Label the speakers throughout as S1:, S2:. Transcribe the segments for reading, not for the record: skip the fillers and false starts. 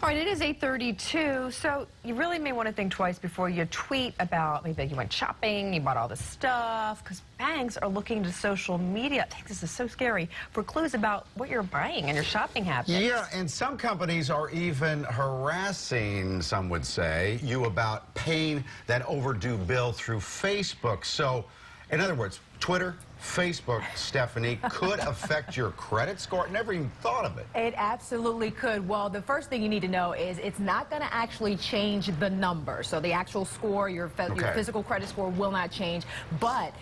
S1: All right, it is 8:32, so you really may want to think twice before you tweet about maybe you went shopping, you bought all this stuff, because banks are looking to social media. I think this is so scary, for clues about what you're buying and your shopping habits.
S2: Yeah, and some companies are even harassing, some would say, you about paying that overdue bill through Facebook. So, in other words, Twitter, Facebook, Stephanie, could affect your credit score. Never even thought of it.
S3: It absolutely could. Well, the first thing you need to know is it's not going to actually change the number. So the actual score, your physical credit score will not change. But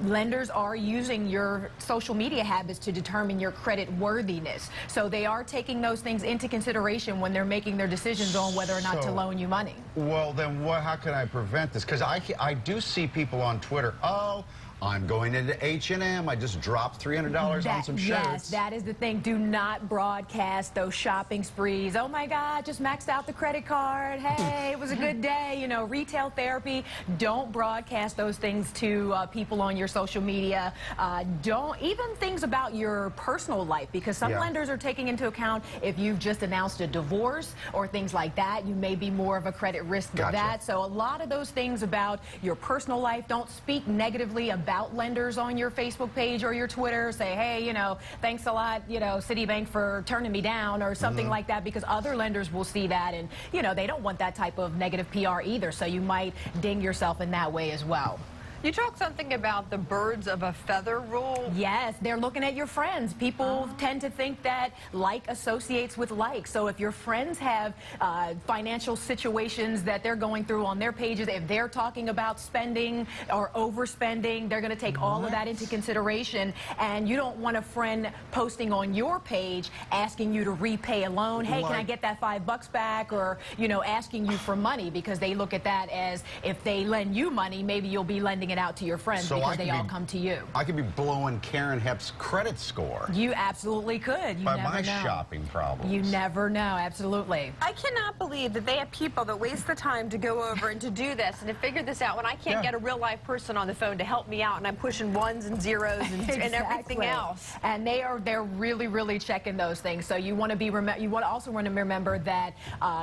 S3: lenders are using your social media habits to determine your credit worthiness. So they are taking those things into consideration when they're making their decisions on whether or not to loan you money.
S2: Well, then how can I prevent this? Because I do see people on Twitter, oh, I'm going into H&M. I just dropped $300 on some shirts.
S3: Yes, that is the thing. Do not broadcast those shopping sprees. Oh, my God, just maxed out the credit card. Hey, it was a good day. You know, retail therapy. Don't broadcast those things to people on your social media. Don't even things about your personal life, because some lenders are taking into account if you've just announced a divorce or things like that. You may be more of a credit risk with that. So a lot of those things about your personal life, don't speak negatively about lenders on your Facebook page or your Twitter. Say, hey, you know, thanks a lot, you know, Citibank for turning me down or something like that, because other lenders will see that, and, you know, they don't want that type of negative PR either. So you might ding yourself in that way as well.
S1: You talked something about the birds of a feather rule.
S3: Yes, they're looking at your friends. People tend to think that like associates with like. So if your friends have financial situations that they're going through on their pages, if they're talking about spending or overspending, they're going to take all of that into consideration. And you don't want a friend posting on your page asking you to repay a loan. Hey, can I get that $5 back? Or, you know, asking you for money, because they look at that as if they lend you money, maybe you'll be lending it out to your friends, because they all come to you.
S2: I could be blowing Karen Hep's credit score.
S3: You absolutely could. You
S2: by
S3: never
S2: my
S3: know.
S2: Shopping problems.
S3: You never know. Absolutely.
S1: I cannot believe that they have people that waste the time to go over and to do this and to figure this out when I can't get a real life person on the phone to help me out, and I'm pushing ones and zeros and, and everything else.
S3: And they're really checking those things. So you want to be also want to remember that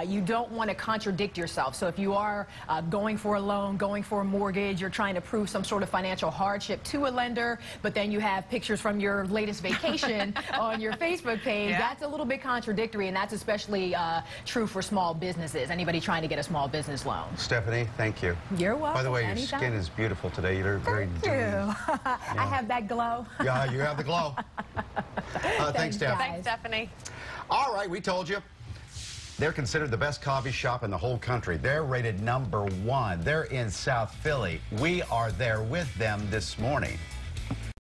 S3: you don't want to contradict yourself. So if you are going for a loan, going for a mortgage, you're trying to prove some sort of financial hardship to a lender, but then you have pictures from your latest vacation on your Facebook page, that's a little bit contradictory, and that's especially true for small businesses, anybody trying to get a small business loan.
S2: Stephanie, thank you.
S3: You're welcome.
S2: By the way,
S3: Anytime.
S2: your skin is beautiful today. You look very
S3: I have that glow.
S2: Yeah, you have the glow. Thanks, Steph.
S1: Thanks, Stephanie.
S2: All right, we told you. They're considered the best coffee shop in the whole country. They're rated #1. They're in South Philly. We are there with them this morning.